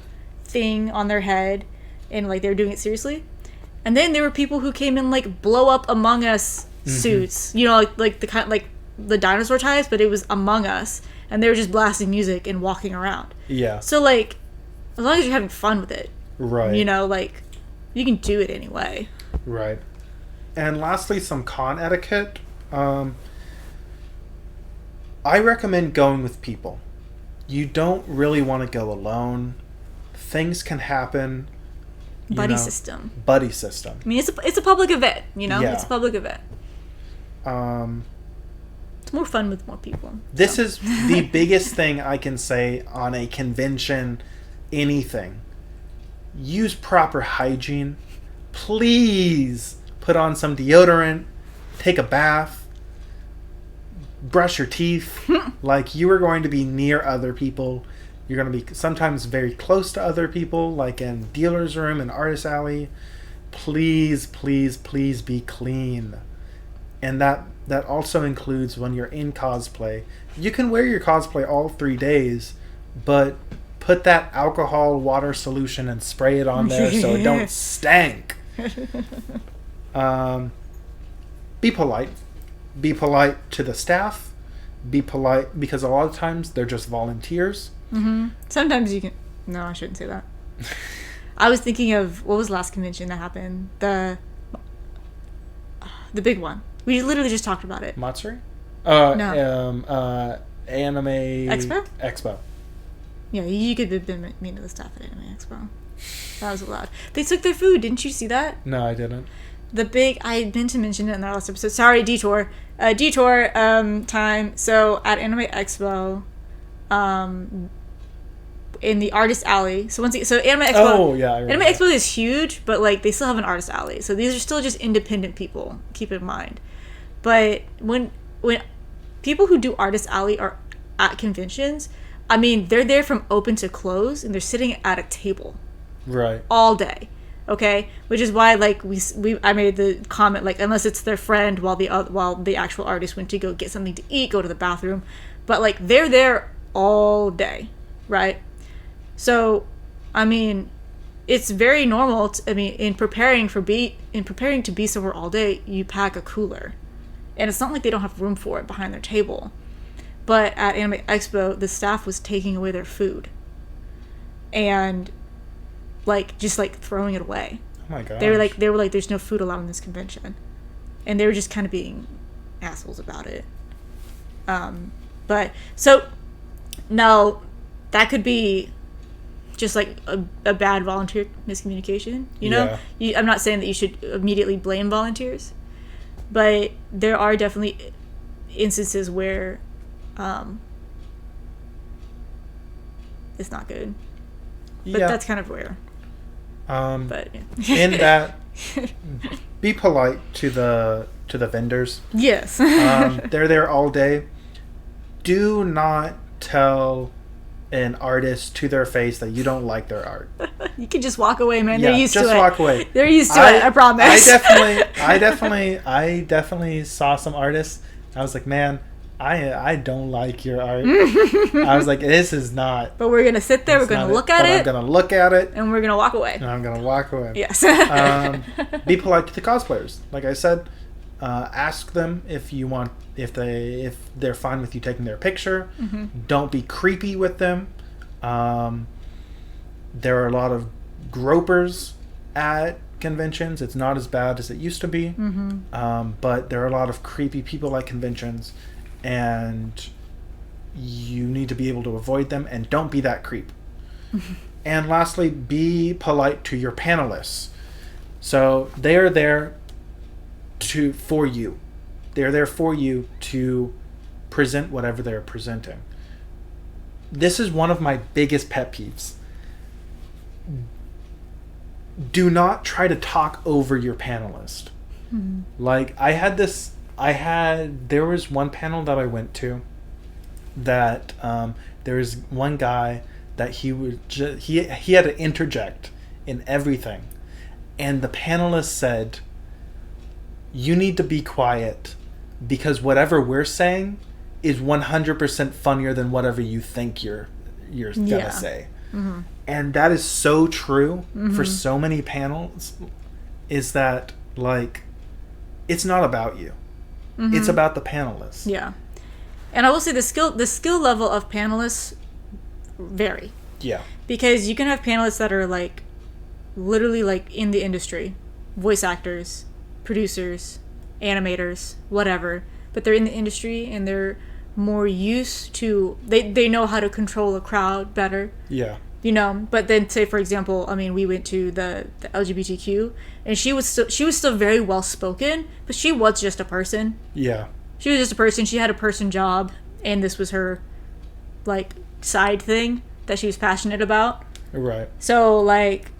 thing on their head, and like they were doing it seriously. And then there were people who came in like blow up Among Us suits, you know, like the kind like the dinosaur types, but it was Among Us, and they were just blasting music and walking around. Yeah. So like, as long as you're having fun with it, right? You know, like you can do it anyway. Right. And lastly, some con etiquette. I recommend going with people. You don't really want to go alone. Things can happen. Buddy system. Buddy system. I mean, it's a public event, you know? Yeah. It's a public event. It's more fun with more people. This is the biggest thing I can say on a convention, anything. Use proper hygiene. Please put on some deodorant. Take a bath. Brush your teeth. Like, you are going to be near other people. You're going to be sometimes very close to other people, like in dealer's room and artist alley. Please, please, please be clean. And that also includes when you're in cosplay. You can wear your cosplay all 3 days, but put that alcohol water solution and spray it on there so it don't stank. Be polite. Be polite to the staff. Be polite because a lot of times they're just volunteers. Mm-hmm. Sometimes you can... No, I shouldn't say that. I was thinking of... What was the last convention that happened? The big one. We literally just talked about it. Matsuri? No. Anime... Expo? Yeah, you could have been mean to the staff at Anime Expo. That was allowed. They took their food. Didn't you see that? No, I didn't. I meant to mention it in our last episode. Sorry, detour. Time. So, at Anime Expo... in the artist alley. So Anime Expo. Oh yeah, I remember Anime Expo is huge, but like they still have an artist alley. So these are still just independent people. Keep in mind. But when people who do artist alley are at conventions, I mean they're there from open to close, and they're sitting at a table, right, all day. Okay, which is why like I made the comment like unless it's their friend while the actual artist went to go get something to eat, go to the bathroom, but like they're there all day, right? So, I mean, it's very normal. In preparing to be somewhere all day, you pack a cooler, and it's not like they don't have room for it behind their table. But at Anime Expo, the staff was taking away their food, and like just like throwing it away. Oh my god! They were like, "There's no food allowed in this convention," and they were just kind of being assholes about it. But so now that could be just like a bad volunteer miscommunication, you know? Yeah. I'm not saying that you should immediately blame volunteers, but there are definitely instances where it's not good. But that's kind of rare. But yeah. In that, be polite to the vendors. Yes. They're there all day. Do not tell an artist to their face that you don't like their art. You can just walk away, man. Yeah, They're used to it. just walk away. They're used to it, I promise. I definitely saw some artists. I was like, man, I don't like your art. I was like, this is not. But we're gonna sit there. We're gonna look at it. I'm gonna look at it, and we're gonna walk away. And I'm gonna walk away. Yes. Be polite to the cosplayers. Like I said, ask them if they're fine with you taking their picture. Mm-hmm. Don't be creepy with them. There are a lot of gropers at conventions. It's not as bad as it used to be. Mm-hmm. But there are a lot of creepy people at conventions, and you need to be able to avoid them, and don't be that creep. And lastly, be polite to your panelists. So they are there for you. They're there for you to present whatever they're presenting. This is one of my biggest pet peeves. Do not try to talk over your panelist. Mm-hmm. Like, there was one panel that I went to, that there was one guy that he had to interject in everything, and the panelists said, "You need to be quiet because whatever we're saying is 100% funnier than whatever you think you're gonna say." Mm-hmm. And that is so true for so many panels. Is that like, it's not about you. It's about the panelists. Yeah. And I will say the skill level of panelists vary. Yeah. Because you can have panelists that are like literally like in the industry, voice actors, producers, animators, whatever, but they're in the industry and they're more used to, they know how to control a crowd better. Yeah. You know, but then say for example, I mean, we went to the LGBTQ and she was still very well spoken, but she was just a person. Yeah. She was just a person. She had a person job, and this was her like side thing that she was passionate about. Right. So like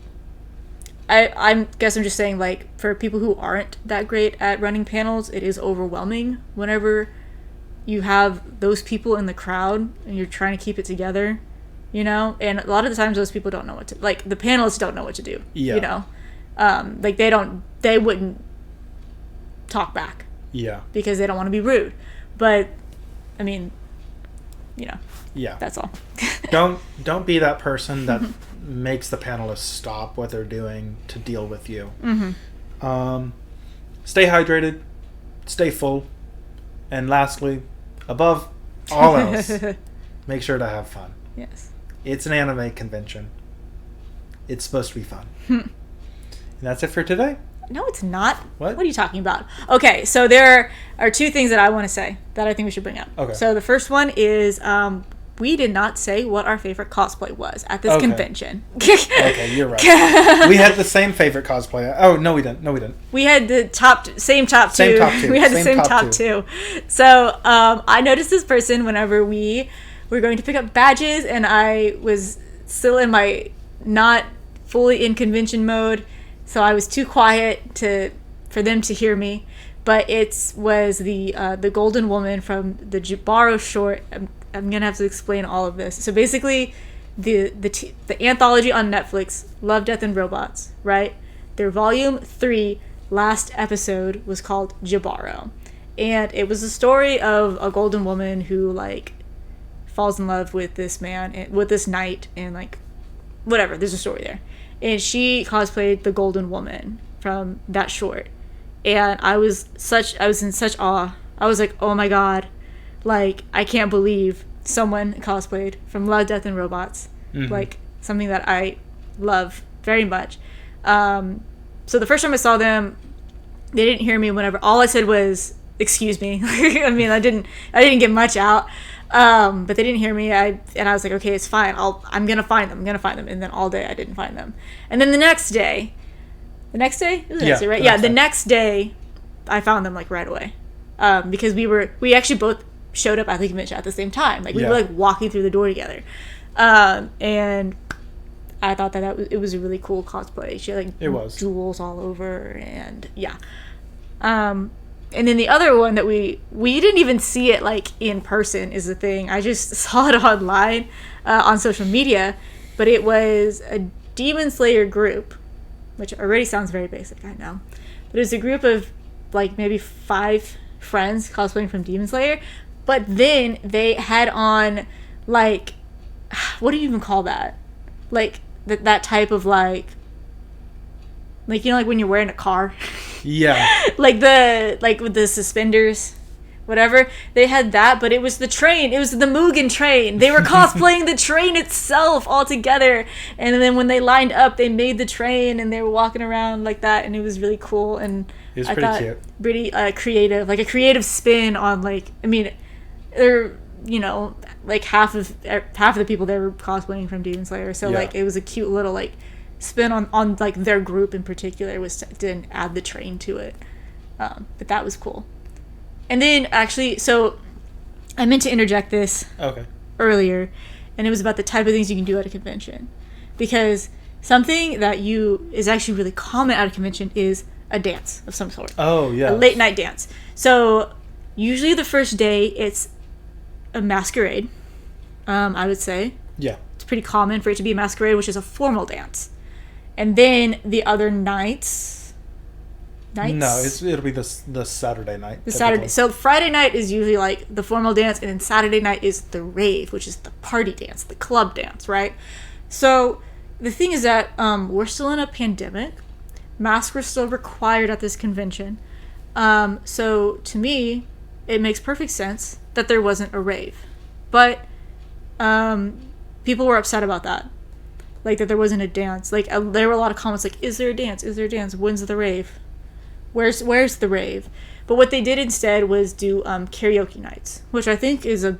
I guess I'm just saying, like, for people who aren't that great at running panels, it is overwhelming whenever you have those people in the crowd and you're trying to keep it together, you know? And a lot of the times those people don't know what to, like, the panelists don't know what to do, you know? Like, they wouldn't talk back. Yeah. Because they don't want to be rude. But, I mean, you know. Yeah. That's all. Don't be that person that makes the panelists stop what they're doing to deal with you. Stay hydrated, stay full, and lastly, above all else, make sure to have fun. Yes. It's an anime convention. It's supposed to be fun. And that's it for today. No, it's not. What are you talking about? Okay, so there are two things that I want to say that I think we should bring up. Okay. So the first one is we did not say what our favorite cosplay was at this convention. Okay, you're right. We had the same favorite cosplay. Oh, no, we didn't. We had the same top two. We had the same top two. So I noticed this person whenever we were going to pick up badges, and I was still in my not fully in convention mode. So I was too quiet for them to hear me, but it was the Golden Woman from the Jibaro short. I'm gonna have to explain all of this. So basically, the anthology on Netflix, Love, Death, and Robots, right? Their volume 3 last episode was called Jibaro, and it was the story of a golden woman who like falls in love with this man, with this knight, and like whatever. There's a story there. And she cosplayed the Golden Woman from that short. And I was in such awe. I was like, oh my god. Like, I can't believe someone cosplayed from Love, Death, and Robots. Like, something that I love very much. So the first time I saw them, they didn't hear me whenever. All I said was, excuse me. I mean, I didn't get much out. But they didn't hear me. And I was like, okay, it's fine. I'm gonna find them. And then all day I didn't find them. And then the next day, it was the next day, right? Yeah, the next day, I found them like right away, because we actually both showed up at the convention at the same time. Like we were like walking through the door together, and I thought that it was a really cool cosplay. She had like jewels all over, and yeah. And then the other one that we didn't even see it like in person is the thing. I just saw it online on social media, but it was a Demon Slayer group, which already sounds very basic, I know. But it was a group of like maybe 5 friends cosplaying from Demon Slayer, but then they had on like, what do you even call that? Like that type of like you know, like when you're wearing a car. Yeah. like with the suspenders, whatever. They had that, but it was the train. It was the Mugen train. They were cosplaying the train itself all together. And then when they lined up, they made the train and they were walking around like that, and it was really cool. And it was pretty cute. Pretty creative, like a creative spin on like, I mean, they're, you know, like half of the people there were cosplaying from Demon Slayer. So like it was a cute little like spin on like their group in particular, was to add the train to it, but that was cool. And then actually, so I meant to interject this earlier, and it was about the type of things you can do at a convention, because something that is actually really common at a convention is a dance of some sort. Oh yeah, a late night dance. So usually the first day it's a masquerade, I would say. Yeah. It's pretty common for it to be a masquerade, which is a formal dance. And then the other nights? No, it'll be the Saturday night. The Saturday. So Friday night is usually like the formal dance, and then Saturday night is the rave, which is the party dance, the club dance, right? So the thing is that we're still in a pandemic. Masks were still required at this convention. So to me, it makes perfect sense that there wasn't a rave. But people were upset about that. Like, that there wasn't a dance. Like, there were a lot of comments like, is there a dance? Is there a dance? When's the rave? Where's the rave? But what they did instead was do karaoke nights, which I think is a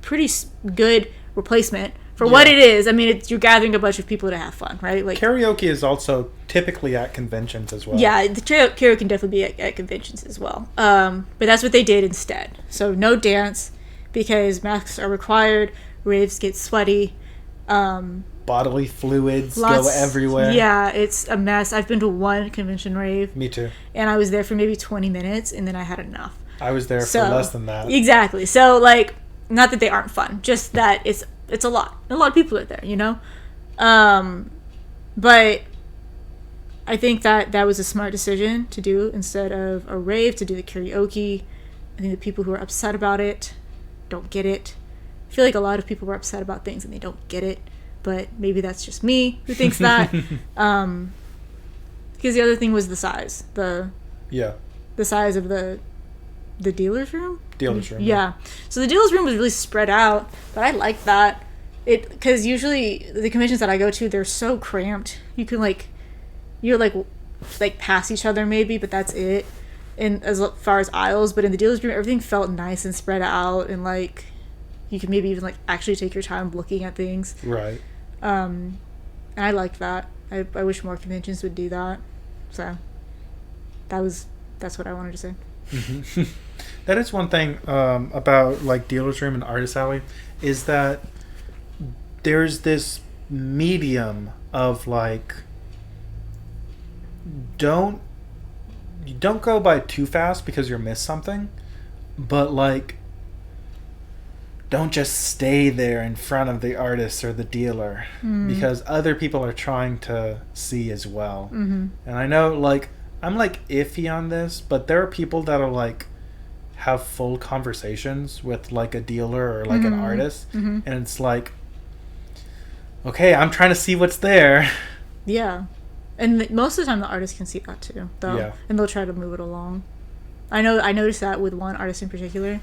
pretty good replacement for what it is. I mean, you're gathering a bunch of people to have fun, right? Like, karaoke is also typically at conventions as well. Yeah, the karaoke can definitely be at conventions as well. But that's what they did instead. So no dance, because masks are required. Raves get sweaty. Bodily fluids go everywhere. Yeah, it's a mess. I've been to one convention rave. Me too. And I was there for maybe 20 minutes, and then I had enough. I was there for less than that. Exactly. So, like, not that they aren't fun, just that it's a lot. A lot of people are there, you know? But I think that was a smart decision to do instead of a rave, to do the karaoke. I think the people who are upset about it don't get it. I feel like a lot of people were upset about things and they don't get it. But maybe that's just me who thinks that. Because the other thing was the size. The size of the dealer's room? Dealer's room. Yeah. So the dealer's room was really spread out, but I liked that. Because usually the conventions that I go to, they're so cramped. You can you're pass each other maybe, but that's it. And as far as aisles, but in the dealer's room, everything felt nice and spread out, and like you could maybe even actually take your time looking at things. Right. And I liked that. I wish more conventions would do that. So that's what I wanted to say. Mm-hmm. That is one thing about like dealer's room and artist alley, is that there's this medium of like, don't go by too fast because you'll miss something, but like, don't just stay there in front of the artist or the dealer, because other people are trying to see as well. Mm-hmm. And I know, like, I'm like iffy on this, but there are people that are like have full conversations with like a dealer or like an artist, and it's like, okay, I'm trying to see what's there. Yeah. And most of the time the artist can see that too, though. Yeah. And they'll try to move it along. I noticed that with one artist in particular,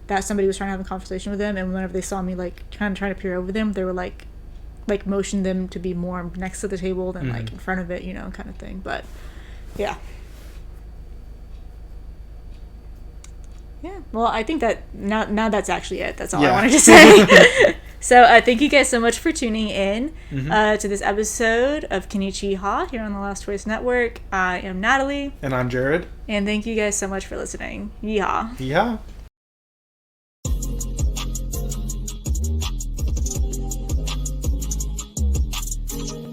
that somebody was trying to have a conversation with them, and whenever they saw me like trying to peer over them, they were like motion them to be more next to the table than like in front of it, you know, kind of thing. But yeah. Well, I think that now that's actually it. That's all I wanted to say. So thank you guys so much for tuning in to this episode of Konich-Yeehaw here on the Last Choice Network. I am Natalie. And I'm Jared. And thank you guys so much for listening. Yeehaw. Yeehaw.